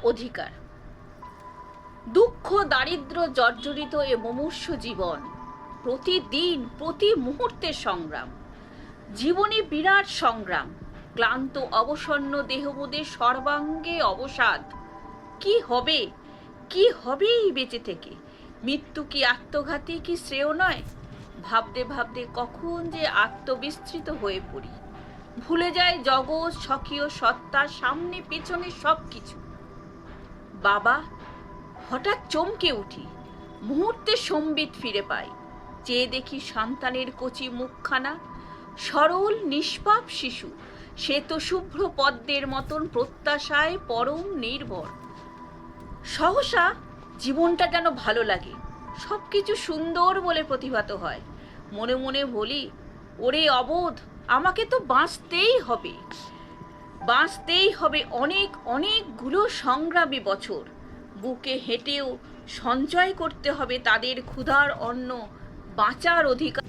অধিকার। দুঃখ দারিদ্র্য জর্জরিত এ মুমূর্ষ জীবন, প্রতিদিন প্রতি মুহূর্তের সংগ্রাম। জীবনে বিরাট সংগ্রাম, ক্লান্ত অবসন্ন দেহবোধে সর্বাঙ্গে অবসাদ। কি হবে, কি হবে এই বেঁচে থেকে? মৃত্যু কি আত্মঘাতী, কি শ্রেয় নয়? ভাবতে ভাবতে কখন যে আত্মবিস্তৃত হয়ে পড়ি, ভুলে যায় জগৎ, স্বকীয় সত্তা, সামনে পেছনে সব কিছু। বাবা, হঠাৎ চমকে উঠি, মুহূর্তে সম্বিত ফিরে পাই। চেয়ে দেখি সন্তানের কচি মুখখানা, সরল নিষ্পাপ শিশু, সে তো শুভ্র পদ্মের মতন প্রত্যাশায় পরম নির্ভর। সহসা জীবনটা যেন ভালো লাগে, সবকিছু সুন্দর বলে প্রতিভাত হয়। মনে মনে বলি, ওরে অবোধ, আমাকে তো বাঁচতেই হবে, বাঁচতেই হবে অনেক অনেকগুলো সংগ্রামী বছর। বুকে হেঁটেও সঞ্চয় করতে হবে তাদের ক্ষুধার অন্ন, বাঁচার অধিকার।